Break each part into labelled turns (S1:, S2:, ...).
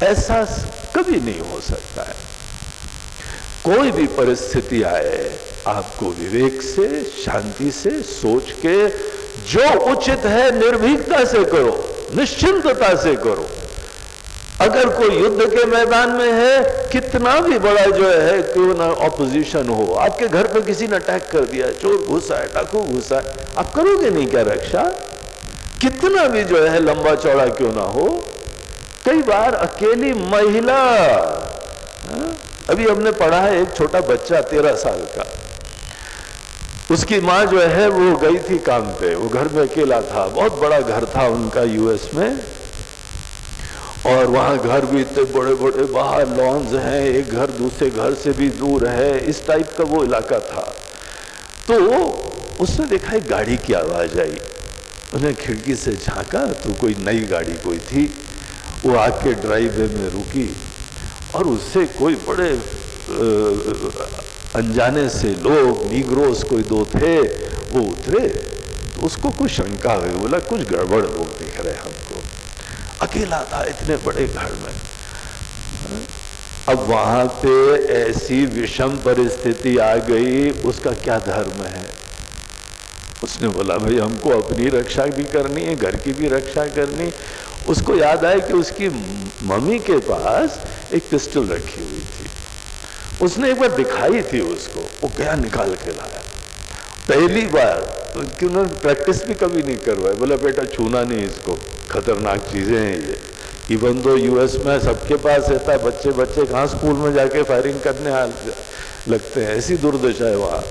S1: ऐसा कभी नहीं हो सकता है। कोई भी परिस्थिति आए, आपको विवेक से, शांति से सोच के जो उचित है निर्भीकता से करो, निश्चिंतता से करो। अगर कोई युद्ध के मैदान में है, कितना भी बड़ा जो है क्यों ना ऑपोजिशन हो, आपके घर पे किसी ने अटैक कर दिया, चोर घुसा है, डाकू घुसा है, आप करोगे नहीं क्या रक्षा? कितना भी जो है लंबा चौड़ा क्यों ना हो। कई बार अकेली महिला, अभी हमने पढ़ा है एक छोटा बच्चा 13 साल का, उसकी माँ जो है वो गई थी काम पे, वो घर में अकेला था, बहुत बड़ा घर था उनका यूएस में, और वहां घर भी इतने बड़े बड़े, बाहर लॉन्स हैं, एक घर दूसरे घर से भी दूर है, इस टाइप का वो इलाका था। तो उसने देखा एक गाड़ी की आवाज आई, उन्हें खिड़की से झांका तो कोई नई गाड़ी कोई थी, वो आके ड्राइववे में रुकी और उससे कोई बड़े अनजाने से लोग, नीग्रोस कोई दो थे, वो उतरे। तो उसको कुछ शंका हुई, बोला कुछ गड़बड़ लोग दिख रहे हमको, अकेला था इतने बड़े घर में। अब वहां पे ऐसी विषम परिस्थिति आ गई, उसका क्या धर्म है? उसने बोला भाई हमको अपनी रक्षा भी करनी है, घर की भी रक्षा करनी। उसको याद आया कि उसकी मम्मी के पास एक पिस्टल रखी हुई थी, उसने एक बार दिखाई थी उसको, वो गया निकाल के लाया पहली बार, कि उन्होंने प्रैक्टिस भी कभी नहीं करवाई। बोला बेटा छूना नहीं इसको, खतरनाक चीजें हैं ये। इवन तो यूएस में सबके पास रहता है, बच्चे बच्चे कहाँ स्कूल में जाके फायरिंग करने लगते हैं, ऐसी दुर्दशा है वहाँ।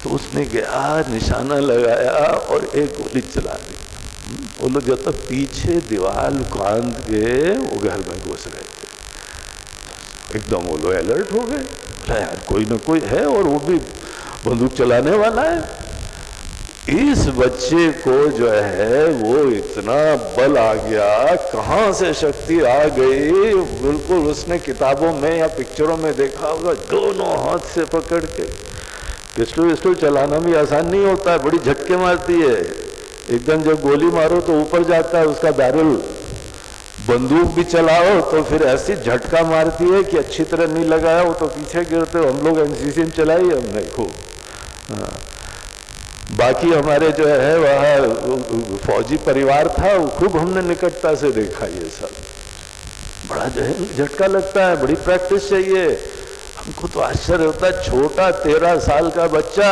S1: तो उसने गया, निशाना लगाया और एक गोली चला दी। वो लोग जब तक पीछे दीवार कांद के वो घर में घुस रहे थे, एकदम वो लोग अलर्ट हो गए। बोला यार कोई ना कोई है और वो भी बंदूक चलाने वाला है। इस बच्चे को जो है वो इतना बल आ गया, कहां से शक्ति आ गई, बिल्कुल उसने किताबों में या पिक्चरों में देखा होगा, दोनों हाथ से पकड़ के। पिस्टल चलाना भी आसान नहीं होता है, बड़ी झटके मारती है, एकदम जब गोली मारो तो ऊपर जाता है उसका बैरल, बंदूक भी चलाओ तो फिर ऐसी झटका मारती है कि अच्छी तरह नहीं लगाया हो तो पीछे गिरते हो। हम लोग एनसीसी में चलाई हमने खूब, बाकी हमारे जो है वह फौजी परिवार था, खूब हमने निकटता से देखा ये सब। बड़ा जो है झटका लगता है, बड़ी प्रैक्टिस चाहिए। हमको तो आश्चर्य होता है, छोटा 13 साल का बच्चा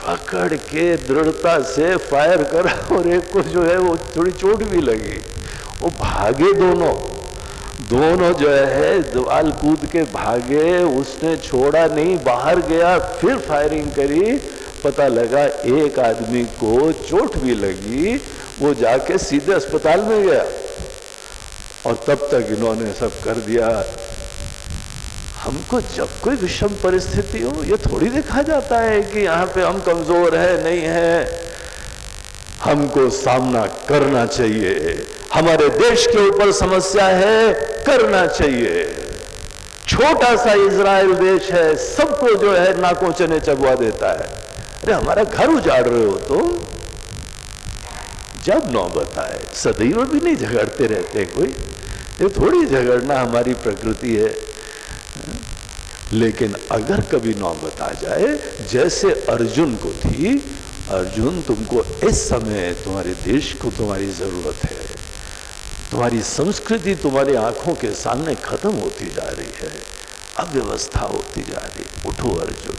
S1: पकड़ के दृढ़ता से फायर करा और एक को जो है वो थोड़ी चोट भी लगी। वो भागे दोनों जो है दीवार कूद के भागे, उसने छोड़ा नहीं, बाहर गया, फिर फायरिंग करी, पता लगा एक आदमी को चोट भी लगी, वो जाके सीधे अस्पताल में गया और तब तक इन्होंने सब कर दिया। हमको जब कोई विषम परिस्थिति हो, ये थोड़ी देखा जाता है कि यहाँ पे हम कमजोर है, नहीं है, हमको सामना करना चाहिए। हमारे देश के ऊपर समस्या है, करना चाहिए। छोटा सा इजराइल देश है, सबको जो है नाकों चने चबवा देता है। अरे हमारा घर उजाड़ रहे हो तो जब नौबत आए, सदैव भी नहीं झगड़ते रहते कोई, ये थोड़ी झगड़ना हमारी प्रकृति है। लेकिन अगर कभी नौबत आ जाए, जैसे अर्जुन को थी, अर्जुन तुमको इस समय तुम्हारे देश को तुम्हारी जरूरत है, तुम्हारी संस्कृति तुम्हारी आंखों के सामने खत्म होती जा रही है, अव्यवस्था होती जा रही है। उठो अर्जुन,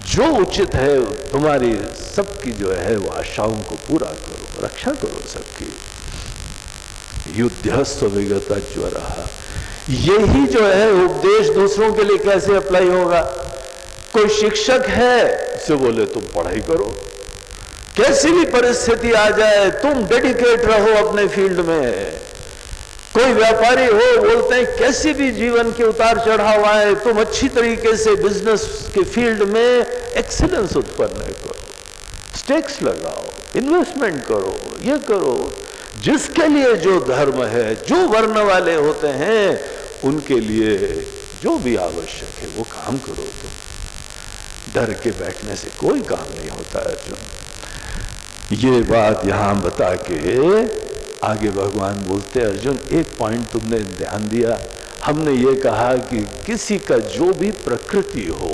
S1: जो उचित है तुम्हारी सबकी जो है वो आशाओं को पूरा करो, रक्षा करो सबकी। युद्धस्व विगत ज्वरः, यही जो है उपदेश दूसरों के लिए कैसे अप्लाई होगा? कोई शिक्षक है, उसे बोले तुम पढ़ाई करो, कैसी भी परिस्थिति आ जाए तुम डेडिकेट रहो अपने फील्ड में। कोई व्यापारी हो, बोलते हैं कैसी भी जीवन के उतार चढ़ाव आए, तुम अच्छी तरीके से बिजनेस के फील्ड में एक्सीलेंस उत्पन्न करो, स्टेक्स लगाओ, इन्वेस्टमेंट करो, ये करो। जिसके लिए जो धर्म है, जो वर्ण वाले होते हैं, उनके लिए जो भी आवश्यक है वो काम करो। तुम डर के बैठने से कोई काम नहीं होता है। अर्जुन ये बात यहां बता के आगे भगवान बोलते, अर्जुन एक पॉइंट तुमने ध्यान दिया, हमने ये कहा कि किसी का जो भी प्रकृति हो,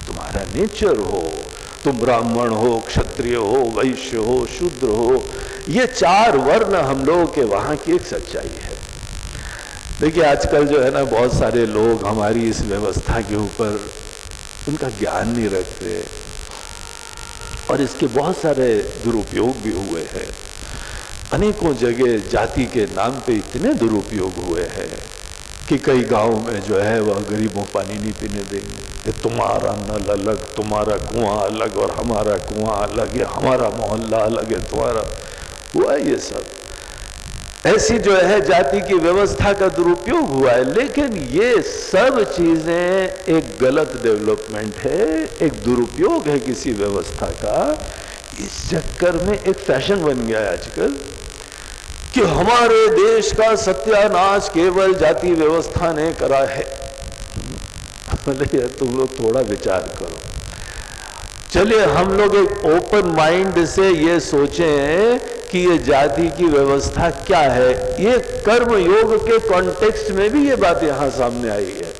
S1: तुम्हारा नेचर हो, तुम ब्राह्मण हो, क्षत्रिय हो, वैश्य हो, शूद्र हो, ये 4 वर्ण हम लोगों के वहां की एक सच्चाई है। देखिए आजकल जो है ना, बहुत सारे लोग हमारी इस व्यवस्था के ऊपर उनका ज्ञान नहीं रखते और इसके बहुत सारे दुरुपयोग भी हुए हैं। अनेकों जगह जाति के नाम पे इतने दुरुपयोग हुए हैं कि कई गांव में जो है वह गरीबों पानी नहीं पीने देंगे, तुम्हारा नल अलग, तुम्हारा कुआं अलग और हमारा कुआं अलग, ये हमारा मोहल्ला अलग है, तुम्हारा हुआ ये सब। ऐसी जो है जाति की व्यवस्था का दुरुपयोग हुआ है। लेकिन ये सब चीजें एक गलत डेवलपमेंट है, एक दुरुपयोग है किसी व्यवस्था का। इस चक्कर में एक फैशन बन गया है आजकल कि हमारे देश का सत्यानाश केवल जाति व्यवस्था ने करा है। तुम लोग थोड़ा विचार करो। चलिए हम लोग एक ओपन माइंड से ये सोचें कि ये जाति की व्यवस्था क्या है। ये कर्म योग के कॉन्टेक्स्ट में भी ये बात यहां सामने आई है।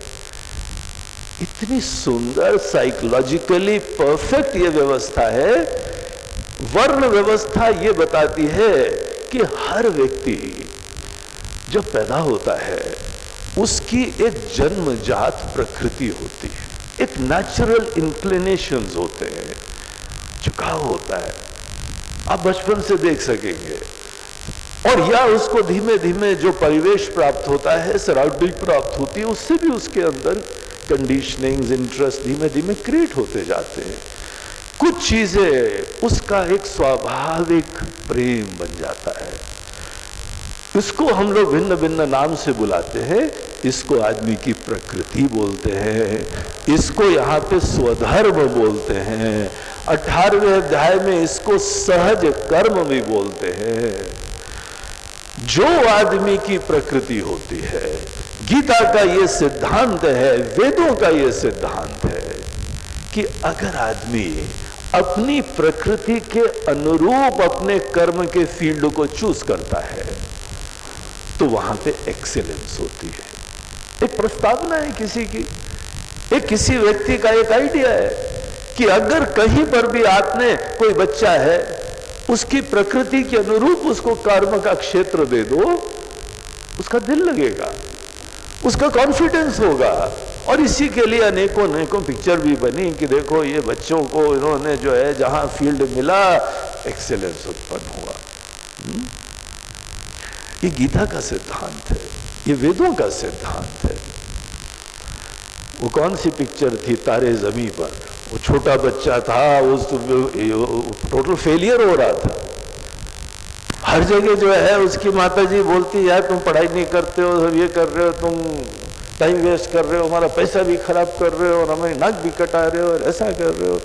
S1: इतनी सुंदर साइकोलॉजिकली परफेक्ट ये व्यवस्था है। वर्ण व्यवस्था ये बताती है कि हर व्यक्ति जो पैदा होता है उसकी एक जन्मजात प्रकृति होती है, एक नेचुरल इंक्लिनेशंस होते हैं, झुकाव होता है, आप बचपन से देख सकेंगे। और या उसको धीमे धीमे जो परिवेश प्राप्त होता है, सराउंडिंग प्राप्त होती है, उससे भी उसके अंदर कंडीशनिंग्स, इंटरेस्ट धीमे धीमे क्रिएट होते जाते हैं। कुछ चीजें उसका एक स्वाभाविक प्रेम बन जाता है। इसको हम लोग भिन्न भिन्न नाम से बुलाते हैं। इसको आदमी की प्रकृति बोलते हैं, इसको यहाँ पे स्वधर्म बोलते हैं, 18वें अध्याय में इसको सहज कर्म भी बोलते हैं। जो आदमी की प्रकृति होती है, गीता का ये सिद्धांत है, वेदों का ये सिद्धांत है कि अगर आदमी अपनी प्रकृति के अनुरूप अपने कर्म के फील्ड को चूज करता है तो वहां पे एक्सीलेंस होती है। एक प्रस्तावना है किसी की, एक किसी व्यक्ति का एक आइडिया है कि अगर कहीं पर भी आपने कोई बच्चा है, उसकी प्रकृति के अनुरूप उसको कर्म का क्षेत्र दे दो, उसका दिल लगेगा, उसका कॉन्फिडेंस होगा। और इसी के लिए अनेकों अनेकों पिक्चर भी बनी कि देखो ये बच्चों को इन्होंने जो है जहां फील्ड मिला एक्सेलेंस उत्पन्न हुआ। ये गीता का सिद्धांत है, ये वेदों का सिद्धांत है। वो कौन सी पिक्चर थी, तारे ज़मीं पर, वो छोटा बच्चा था, उस टोटल फेलियर हो रहा था। हर जगह जो है उसकी माताजी बोलती यार तुम पढ़ाई नहीं करते हो, ये कर रहे हो, तुम टाइम वेस्ट कर रहे हो, हमारा पैसा भी खराब कर रहे हो और हमें नाक भी कटा रहे हो और ऐसा कर रहे हो।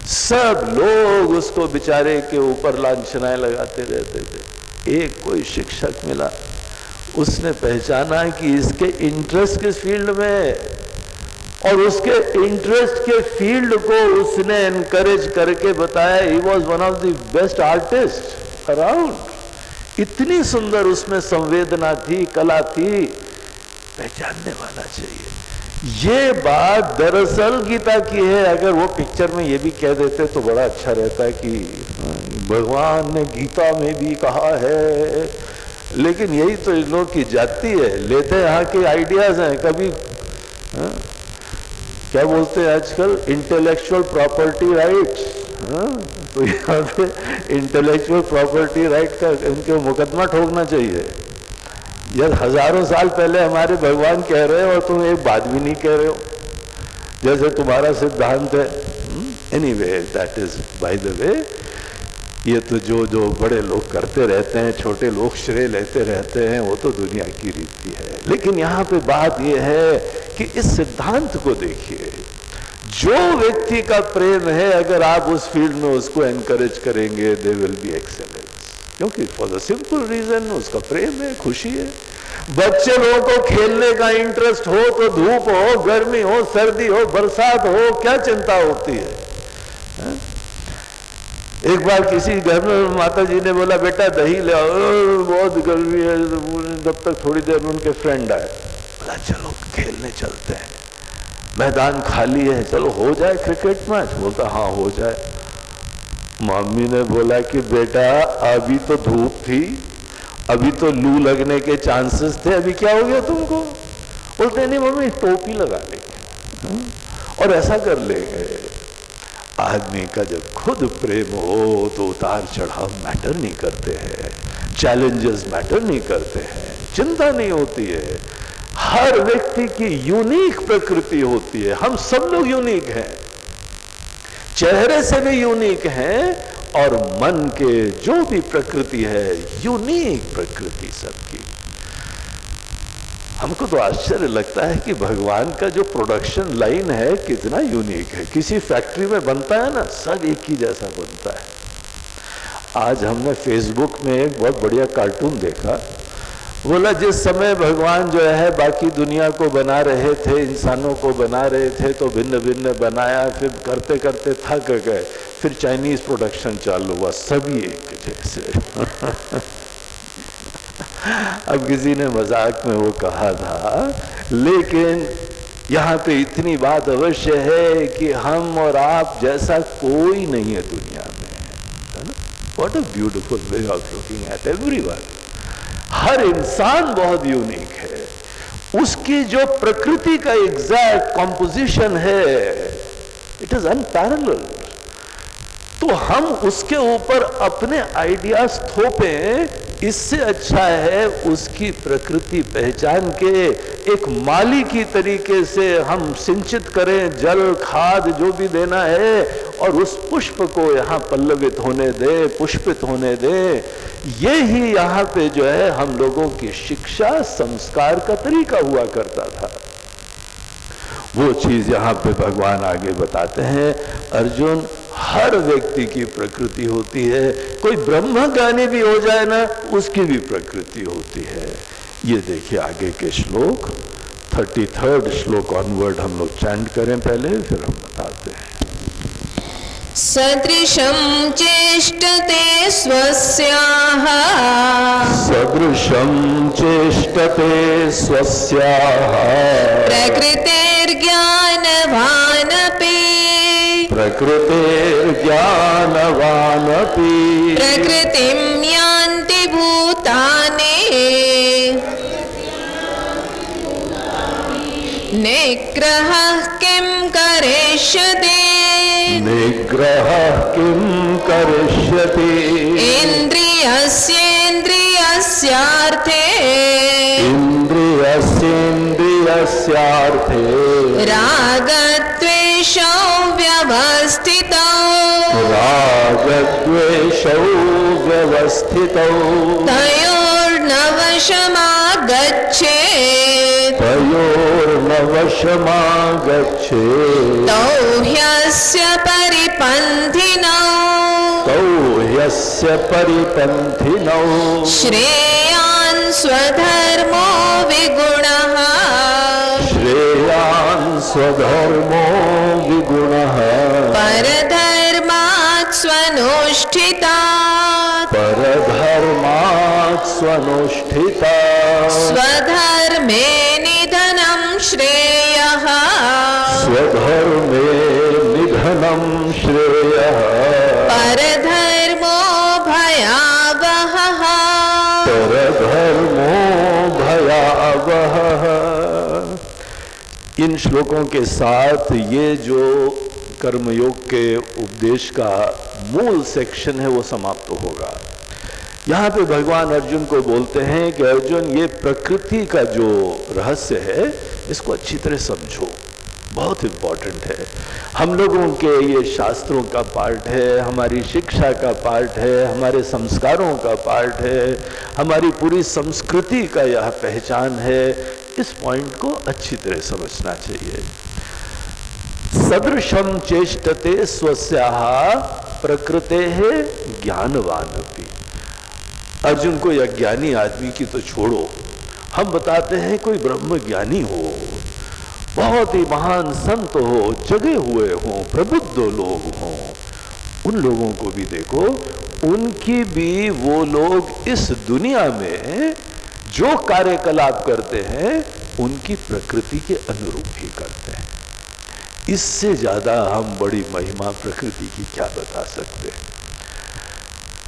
S1: सब लोग उसको बेचारे के ऊपर लांछनाएं लगाते रहते थे। एक कोई शिक्षक मिला, उसने पहचाना कि इसके इंटरेस्ट किस फील्ड में है और उसके इंटरेस्ट के फील्ड को उसने एनकरेज करके बताया। He was one of the best artist around. इतनी सुंदर उसमें संवेदना थी, कला थी, पहचानने वाला चाहिए। ये बात दरअसल गीता की है। अगर वो पिक्चर में ये भी कह देते तो बड़ा अच्छा रहता है कि भगवान ने गीता में भी कहा है, लेकिन यही तो इन लोग की जाती है, लेते यहाँ के आइडियाज हैं। कभी क्या बोलते हैं आजकल, इंटेलेक्चुअल प्रॉपर्टी राइट्स। तो यहाँ पे इंटेलेक्चुअल प्रॉपर्टी राइट का इनके मुकदमा ठोकना चाहिए। यार हजारों साल पहले हमारे भगवान कह रहे हो और तुम एक बात भी नहीं कह रहे हो, जैसे तुम्हारा सिद्धांत है। Anyway that is by the way, ये तो जो बड़े लोग करते रहते हैं, छोटे लोग श्रेय लेते रहते हैं, वो तो दुनिया की रीति है। लेकिन यहाँ पे बात ये है कि इस सिद्धांत को देखिए। जो व्यक्ति का प्रेम है, अगर आप उस फील्ड में उसको एनकरेज करेंगे, दे विल बी एक्सेलेंस। क्योंकि फॉर द सिंपल रीजन उसका प्रेम है, खुशी है। बच्चे लोगों को खेलने का इंटरेस्ट हो तो धूप हो, गर्मी हो, सर्दी हो, बरसात हो, क्या चिंता होती है? एक बार किसी घर में माता जी ने बोला बेटा दही ले आओ, बहुत गर्मी है, जब तक थोड़ी देर में उनके फ्रेंड आए, बोला चलो खेलने चलते हैं, मैदान खाली है, चलो हो जाए क्रिकेट मैच। बोलता हाँ हो जाए। मम्मी ने बोला कि बेटा अभी तो धूप थी, अभी तो लू लगने के चांसेस थे, अभी क्या हो गया तुमको? बोलते नहीं मम्मी टोपी लगा लेंगे और ऐसा कर लेंगे। आदमी का जब खुद प्रेम हो तो उतार चढ़ाव मैटर नहीं करते हैं, चैलेंजेस मैटर नहीं करते हैं, चिंता नहीं होती है। हर व्यक्ति की यूनिक प्रकृति होती है, हम सब लोग यूनिक हैं, चेहरे से भी यूनिक हैं और मन के जो भी प्रकृति है यूनिक प्रकृति सबकी। हमको तो आश्चर्य लगता है कि भगवान का जो प्रोडक्शन लाइन है कितना यूनिक है। किसी फैक्ट्री में बनता है ना, सब एक ही जैसा बनता है। आज हमने फेसबुक में एक बहुत बढ़िया कार्टून देखा, बोला जिस समय भगवान जो है बाकी दुनिया को बना रहे थे, इंसानों को बना रहे थे, तो भिन्न भिन्न बनाया, फिर करते करते थक गए, फिर चाइनीज प्रोडक्शन चालू हुआ, सभी एक जैसे। अब किसी ने मजाक में वो कहा था, लेकिन यहाँ पे इतनी बात अवश्य है कि हम और आप जैसा कोई नहीं है दुनिया में, है ना? What a beautiful way of looking at everyone. हर इंसान बहुत यूनिक है, उसकी जो प्रकृति का एग्जैक्ट कॉम्पोजिशन है, इट इज अनपैरेलल्ड। तो हम उसके ऊपर अपने आइडियाज थोपें, इससे अच्छा है उसकी प्रकृति पहचान के एक माली की तरीके से हम सिंचित करें, जल खाद जो भी देना है, और उस पुष्प को यहाँ पल्लवित होने दे, पुष्पित होने दे। ये ही यहाँ पे जो है हम लोगों की शिक्षा संस्कार का तरीका हुआ करता था। वो चीज यहाँ पे भगवान आगे बताते हैं, अर्जुन हर व्यक्ति की प्रकृति होती है, कोई ब्रह्म ज्ञानी भी हो जाए ना, उसकी भी प्रकृति होती है। ये देखिए आगे के श्लोक, 33rd श्लोक ऑनवर्ड हम लोग चैंट करें पहले, फिर हम बताते हैं।
S2: सदृशं चेष्टते स्वस्याः,
S1: सदृशं चेष्टते स्वस्याः,
S2: प्रकृतेर्ज्ञानवानपि,
S1: प्रकृतेर्ज्ञानवानपि,
S2: प्रकृतिं यान्ति भूतानि, निग्रहः किं करिष्यति,
S1: निग्रहः किं करिष्यति,
S2: इन्द्रियस्येन्द्रियस्यार्थे,
S1: इन्द्रियस्येन्द्रियस्यार्थे,
S2: रागद्वेषौ व्यवस्थितौ,
S1: रागद्वेषौ व्यवस्थितौ,
S2: तयोर्नवशमागच्छेत्,
S1: तयोर्नवशमागच्छेत्,
S2: तौ ह्यस्य परिपन्थिनौ,
S1: तौ ह्यस्य परिपन्थिनौ,
S2: श्रेयान् स्वधर्मो विगुणः,
S1: श्रेयान् स्वधर्मो विगुणः,
S2: परधर्मात् स्वनुष्ठितात्,
S1: परधर्मात् स्वनुष्ठितात्,
S2: स्वधर्मे निधनं श्रेयः,
S1: स्वधर्मे निधनं श्रेयः,
S2: परधर्मो भयावहः,
S1: परधर्मो भयावहः। इन श्लोकों के साथ ये जो कर्मयोग के उपदेश का मूल सेक्शन है वो समाप्त होगा। यहाँ पे भगवान अर्जुन को बोलते हैं कि अर्जुन ये प्रकृति का जो रहस्य है इसको अच्छी तरह समझो, बहुत इम्पोर्टेंट है। हम लोगों के ये शास्त्रों का पार्ट है, हमारी शिक्षा का पार्ट है, हमारे संस्कारों का पार्ट है, हमारी पूरी संस्कृति का यह पहचान है। इस पॉइंट को अच्छी तरह समझना चाहिए। सदृशम चेष्टते स्वस्याः प्रकृतेः ज्ञानवानपि। अर्जुन को अज्ञानी आदमी की तो छोड़ो, हम बताते हैं कोई ब्रह्म ज्ञानी हो, बहुत ही महान संत हो, जगे हुए हों, प्रबुद्ध लोग हों, उन लोगों को भी देखो, उनकी भी वो लोग इस दुनिया में जो कार्यकलाप करते हैं उनकी प्रकृति के अनुरूप ही करते हैं। इससे ज्यादा हम बड़ी महिमा प्रकृति की क्या बता सकते हैं।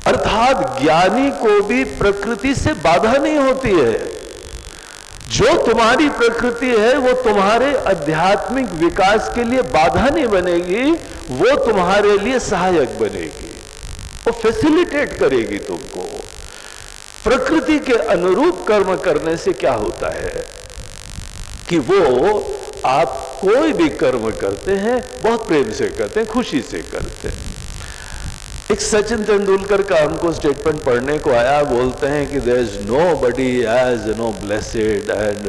S1: अर्थात ज्ञानी को भी प्रकृति से बाधा नहीं होती है। जो तुम्हारी प्रकृति है वो तुम्हारे आध्यात्मिक विकास के लिए बाधा नहीं बनेगी, वो तुम्हारे लिए सहायक बनेगी, वो फैसिलिटेट करेगी तुमको। प्रकृति के अनुरूप कर्म करने से क्या होता है कि वो आप कोई भी कर्म करते हैं बहुत प्रेम से करते हैं, खुशी से करते हैं। एक सचिन तेंदुलकर का हमको स्टेटमेंट पढ़ने को आया, बोलते हैं कि there is nobody as blessed and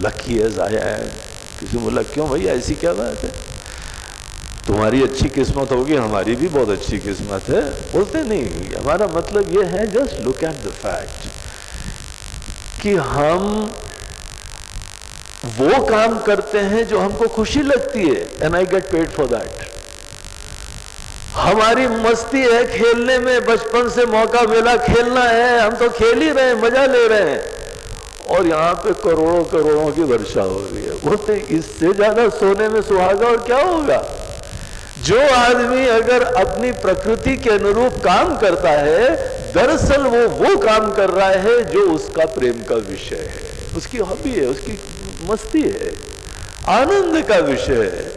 S1: lucky as I am. किसी ने बोला क्यों भैया ऐसी क्या बात है, तुम्हारी अच्छी किस्मत होगी, हमारी भी बहुत अच्छी किस्मत है। बोलते नहीं, हमारा मतलब ये है just look at the fact कि हम वो काम करते हैं जो हमको खुशी लगती है and I get paid for that. हमारी मस्ती है खेलने में, बचपन से मौका मिला खेलना है, हम तो खेल ही रहे हैं, मजा ले रहे हैं, और यहां पे करोड़ों करोड़ों की वर्षा हो रही है। बोलते इससे ज्यादा सोने में सुहागा और क्या होगा। जो आदमी अगर अपनी प्रकृति के अनुरूप काम करता है, दरअसल वो काम कर रहा है जो उसका प्रेम का विषय है, उसकी हॉबी है, उसकी मस्ती है, आनंद का विषय है।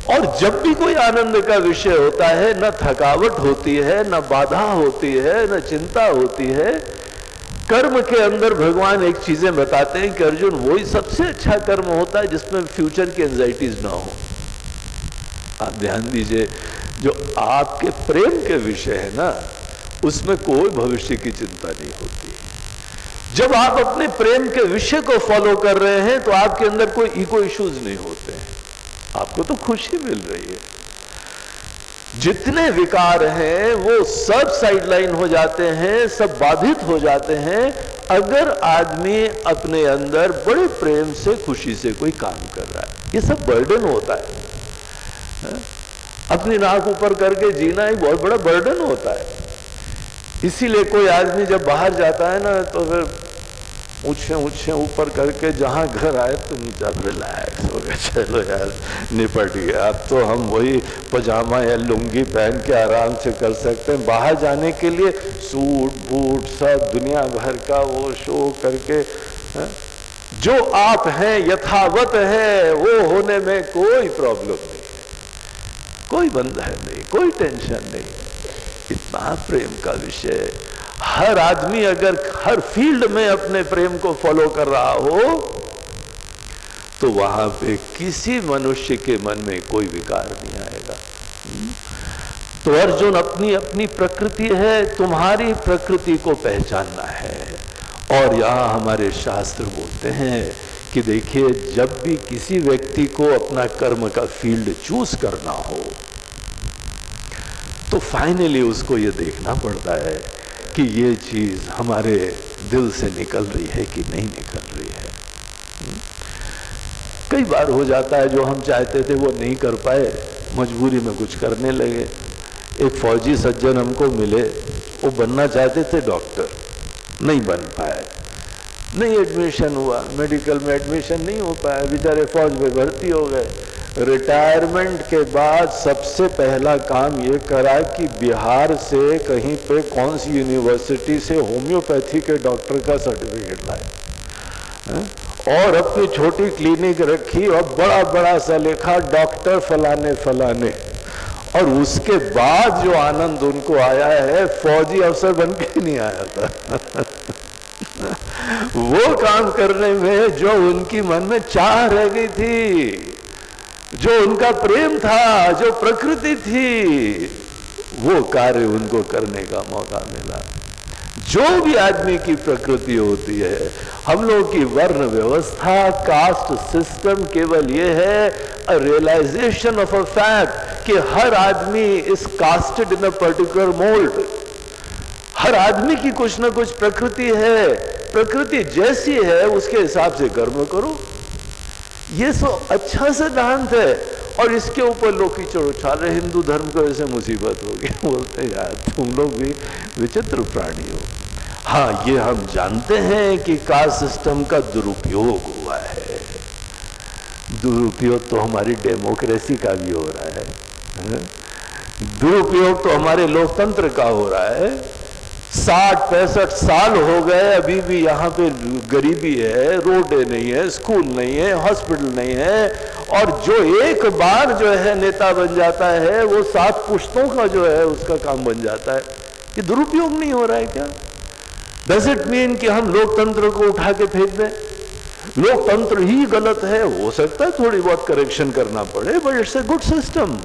S1: और जब भी कोई आनंद का विषय होता है, न थकावट होती है, न बाधा होती है, न चिंता होती है। कर्म के अंदर भगवान एक चीजें बताते हैं कि अर्जुन वही सबसे अच्छा कर्म होता है जिसमें फ्यूचर की एंजाइटीज ना हो। आप ध्यान दीजिए, जो आपके प्रेम के विषय है ना, उसमें कोई भविष्य की चिंता नहीं होती। जब आप अपने प्रेम के विषय को फॉलो कर रहे हैं तो आपके अंदर कोई ईगो इश्यूज नहीं होते हैं, आपको तो खुशी मिल रही है। जितने विकार हैं वो सब साइडलाइन हो जाते हैं, सब बाधित हो जाते हैं अगर आदमी अपने अंदर बड़े प्रेम से खुशी से कोई काम कर रहा है। ये सब बर्डन होता है, अपनी नाक ऊपर करके जीना एक बहुत बड़ा बर्डन होता है। इसीलिए कोई आदमी जब बाहर जाता है ना तो फिर ऊंचे ऊपर करके जहां घर आए तो नीचे रिलैक्स हो गया, चलो यार निपट गया, अब तो हम वही पजामा या लुंगी पहन के आराम से कर सकते हैं। बाहर जाने के लिए सूट बूट सब दुनिया भर का वो शो करके, जो आप हैं यथावत है वो होने में कोई प्रॉब्लम नहीं है, कोई बंधन नहीं, कोई टेंशन नहीं। इतना प्रेम का विषय, हर आदमी अगर हर फील्ड में अपने प्रेम को फॉलो कर रहा हो तो वहां पे किसी मनुष्य के मन में कोई विकार नहीं आएगा। तो अर्जुन अपनी अपनी प्रकृति है, तुम्हारी प्रकृति को पहचानना है। और यहां हमारे शास्त्र बोलते हैं कि देखिए, जब भी किसी व्यक्ति को अपना कर्म का फील्ड चूज करना हो तो फाइनली उसको ये देखना पड़ता है कि ये चीज हमारे दिल से निकल रही है कि नहीं निकल रही है। कई बार हो जाता है जो हम चाहते थे वो नहीं कर पाए, मजबूरी में कुछ करने लगे। एक फौजी सज्जन हमको मिले, वो बनना चाहते थे डॉक्टर, नहीं बन पाए, नहीं एडमिशन हुआ, मेडिकल में एडमिशन नहीं हो पाया, बेचारे फौज में भर्ती हो गए। रिटायरमेंट के बाद सबसे पहला काम ये करा कि बिहार से कहीं पे कौन सी यूनिवर्सिटी से होम्योपैथी के डॉक्टर का सर्टिफिकेट लाए और अपनी छोटी क्लिनिक रखी और बड़ा बड़ा सा लिखा डॉक्टर फलाने फलाने। और उसके बाद जो आनंद उनको आया है, फौजी अफसर बन के नहीं आया था वो काम करने में जो उनकी मन में चाह रह गई थी, जो उनका प्रेम था, जो प्रकृति थी, वो कार्य उनको करने का मौका मिला। जो भी आदमी की प्रकृति होती है, हम लोग की वर्ण व्यवस्था, कास्ट सिस्टम केवल ये है a realisation of a fact कि हर आदमी is casted in a particular mould. हर आदमी की कुछ ना कुछ प्रकृति है, प्रकृति जैसी है उसके हिसाब से कर्म करो। ये सो अच्छा सिद्धांत है। और इसके ऊपर लोग कीचड़ उछाल रहे, हिंदू धर्म को ऐसे मुसीबत हो गई। बोलते यार तुम लोग भी विचित्र प्राणी हो। हाँ, ये हम जानते हैं कि कास्ट सिस्टम का दुरुपयोग हुआ है। दुरुपयोग तो हमारी डेमोक्रेसी का भी हो रहा है, दुरुपयोग तो हमारे लोकतंत्र का हो रहा है। 60-65 साल हो गए, अभी भी यहाँ पे गरीबी है, रोडें नहीं है, स्कूल नहीं है, हॉस्पिटल नहीं है, और जो एक बार जो है नेता बन जाता है वो 7 पुश्तों का जो है उसका काम बन जाता है। ये दुरुपयोग नहीं हो रहा है क्या? डज इट मीन कि हम लोकतंत्र को उठा के फेंक दें? लोकतंत्र ही गलत है? हो सकता है थोड़ी बहुत करेक्शन करना पड़े, but it's a good system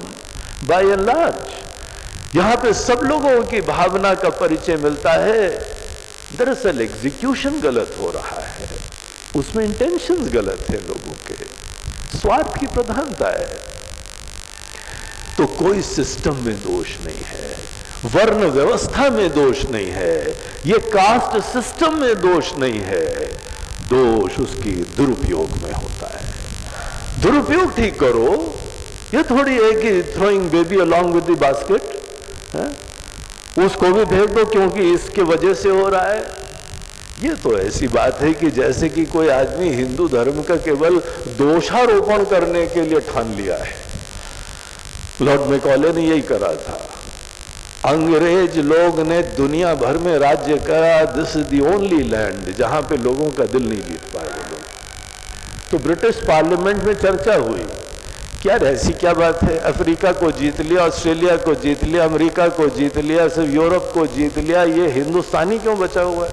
S1: by and large. यहां पे सब लोगों की भावना का परिचय मिलता है। दरअसल एग्जीक्यूशन गलत हो रहा है, उसमें इंटेंशंस गलत है, लोगों के स्वार्थ की प्रधानता है। तो कोई सिस्टम में दोष नहीं है, वर्ण व्यवस्था में दोष नहीं है, ये कास्ट सिस्टम में दोष नहीं है, दोष उसकी दुरुपयोग में होता है। दुरुपयोग ठीक करो। ये थोड़ी है कि throwing baby along with the basket, उसको भी फेंक दो क्योंकि इसके वजह से हो रहा है। ये तो ऐसी बात है कि जैसे कि कोई आदमी हिंदू धर्म का केवल दोषारोपण करने के लिए ठान लिया है। लॉर्ड मैकॉले ने यही करा था। अंग्रेज लोग ने दुनिया भर में राज्य करा, this is the only land जहां पे लोगों का दिल नहीं जीत पाए लोग। तो ब्रिटिश पार्लियामेंट में चर्चा हुई, क्या ऐसी क्या बात है, अफ्रीका को जीत लिया, ऑस्ट्रेलिया को जीत लिया, अमेरिका को जीत लिया, सिर्फ यूरोप को जीत लिया, ये हिंदुस्तानी क्यों बचा हुआ है?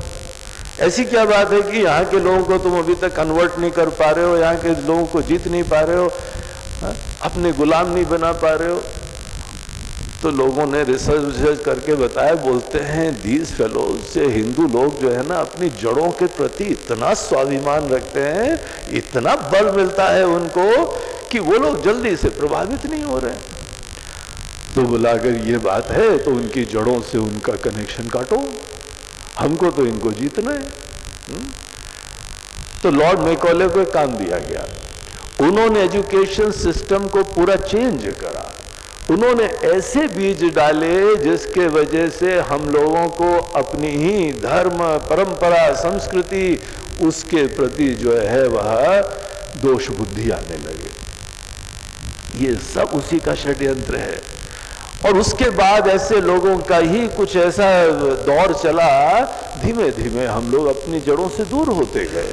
S1: ऐसी क्या बात है कि यहाँ के लोगों को तुम अभी तक कन्वर्ट नहीं कर पा रहे हो, यहाँ के लोगों को जीत नहीं पा रहे हो, अपने गुलाम नहीं बना पा रहे हो? तो लोगों ने रिसर्च करके बताया, बोलते हैं दीज फेलोज से हिंदू लोग जो है ना अपनी जड़ों के प्रति इतना स्वाभिमान रखते हैं, इतना बल मिलता है उनको कि वो लोग जल्दी से प्रभावित नहीं हो रहे। तो बोला अगर ये बात है तो उनकी जड़ों से उनका कनेक्शन काटो, हमको तो इनको जीतना है। तो लॉर्ड मैकॉले को एक काम दिया गया, उन्होंने एजुकेशन सिस्टम को पूरा चेंज करा। उन्होंने ऐसे बीज डाले जिसके वजह से हम लोगों को अपनी ही धर्म, परंपरा, संस्कृति उसके प्रति जो है वह दोष बुद्धि आने लगे। ये सब उसी का षड्यंत्र है। और उसके बाद ऐसे लोगों का ही कुछ ऐसा दौर चला, धीमे धीमे हम लोग अपनी जड़ों से दूर होते गए।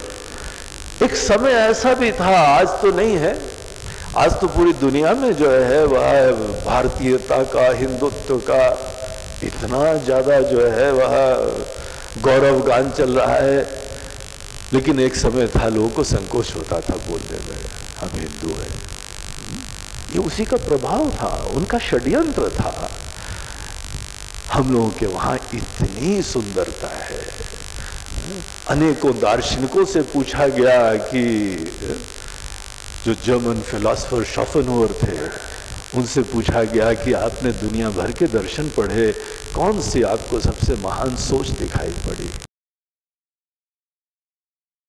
S1: एक समय ऐसा भी था, आज तो नहीं है, आज तो पूरी दुनिया में जो है वह भारतीयता का, हिंदुत्व का इतना ज्यादा जो है वह गौरव गान चल रहा है। लेकिन एक समय था लोगों को संकोच होता था बोलने में, हम हिंदू हैं। ये उसी का प्रभाव था, उनका षड्यंत्र था। हम लोगों के वहां इतनी सुंदरता है। अनेकों दार्शनिकों से पूछा गया कि जो जर्मन फिलोसोफर शोपेनहावर थे, उनसे पूछा गया कि आपने दुनिया भर के दर्शन पढ़े, कौन सी आपको सबसे महान सोच दिखाई पड़ी?